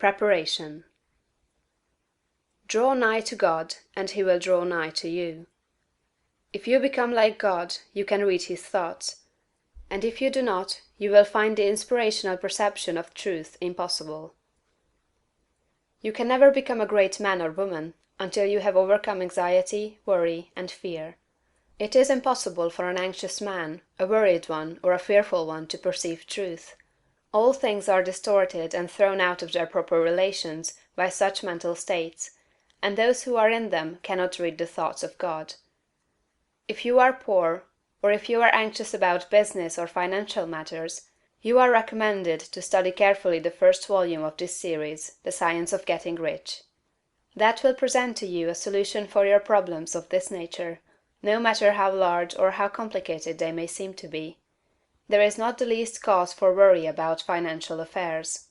Preparation. Draw nigh to God, and he will draw nigh to you. If you become like God, you can read his thoughts; and if you do not, you will find the inspirational perception of truth impossible. You can never become a great man or woman until you have overcome anxiety, worry, and fear. It is impossible for an anxious man, a worried one, or a fearful one to perceive truth. All things are distorted and thrown out of their proper relations by such mental states, and those who are in them cannot read the thoughts of God. If you are poor, or if you are anxious about business or financial matters, you are recommended to study carefully the first volume of this series, The Science of Getting Rich. That will present to you a solution for your problems of this nature, no matter how large or how complicated they may seem to be. There is not the least cause for worry about financial affairs.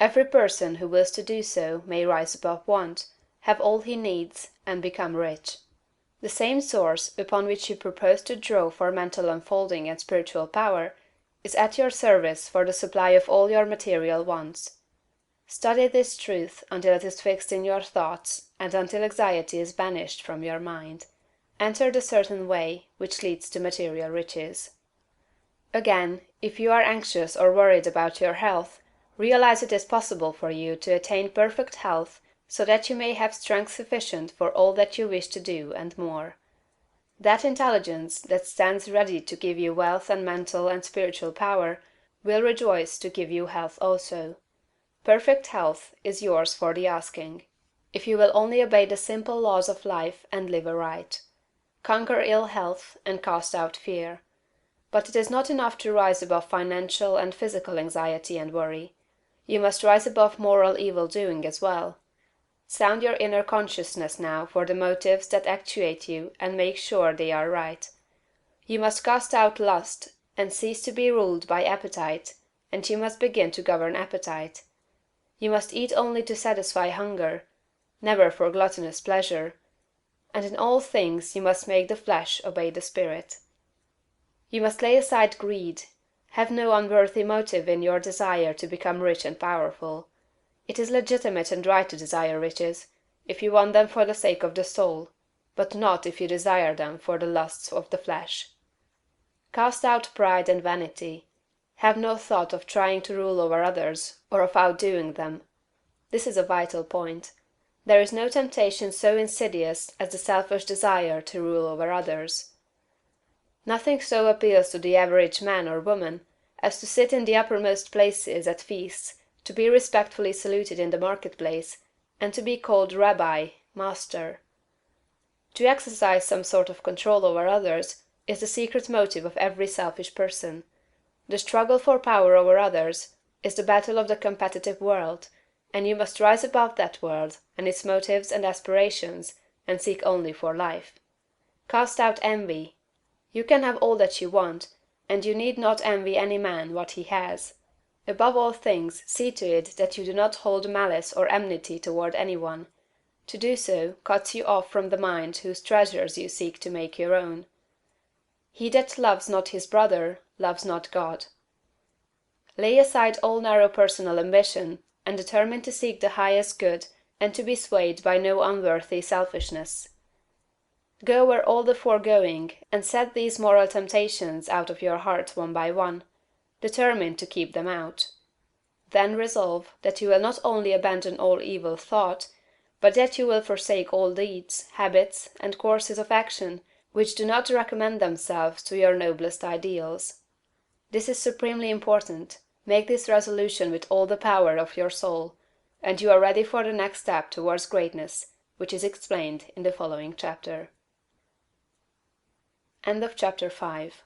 Every person who wills to do so may rise above want, have all he needs, and become rich. The same source upon which you propose to draw for mental unfolding and spiritual power is at your service for the supply of all your material wants. Study this truth until it is fixed in your thoughts and until anxiety is banished from your mind. Enter the certain way which leads to material riches. Again, if you are anxious or worried about your health, realize it is possible for you to attain perfect health so that you may have strength sufficient for all that you wish to do and more. That intelligence that stands ready to give you wealth and mental and spiritual power will rejoice to give you health also. Perfect health is yours for the asking, if you will only obey the simple laws of life and live aright. Conquer ill health and cast out fear. But it is not enough to rise above financial and physical anxiety and worry. You must rise above moral evil doing as well. Sound your inner consciousness now for the motives that actuate you and make sure they are right. You must cast out lust and cease to be ruled by appetite, and you must begin to govern appetite. You must eat only to satisfy hunger, never for gluttonous pleasure, and in all things you must make the flesh obey the spirit. You must lay aside greed. Have no unworthy motive in your desire to become rich and powerful. It is legitimate and right to desire riches, if you want them for the sake of the soul, but not if you desire them for the lusts of the flesh. Cast out pride and vanity. Have no thought of trying to rule over others, or of outdoing them. This is a vital point. There is no temptation so insidious as the selfish desire to rule over others. Nothing so appeals to the average man or woman as to sit in the uppermost places at feasts, to be respectfully saluted in the marketplace, and to be called Rabbi, Master. To exercise some sort of control over others is the secret motive of every selfish person. The struggle for power over others is the battle of the competitive world, and you must rise above that world and its motives and aspirations, and seek only for life. Cast out envy. You can have all that you want, and you need not envy any man what he has. Above all things, see to it that you do not hold malice or enmity toward any one. To do so cuts you off from the mind whose treasures you seek to make your own. He that loves not his brother loves not God. Lay aside all narrow personal ambition, and determine to seek the highest good and to be swayed by no unworthy selfishness. Go where all the foregoing, and set these moral temptations out of your heart one by one, determined to keep them out. Then resolve that you will not only abandon all evil thought, but that you will forsake all deeds, habits, and courses of action which do not recommend themselves to your noblest ideals. This is supremely important. Make this resolution with all the power of your soul, and you are ready for the next step towards greatness, which is explained in the following chapter. End of chapter 5.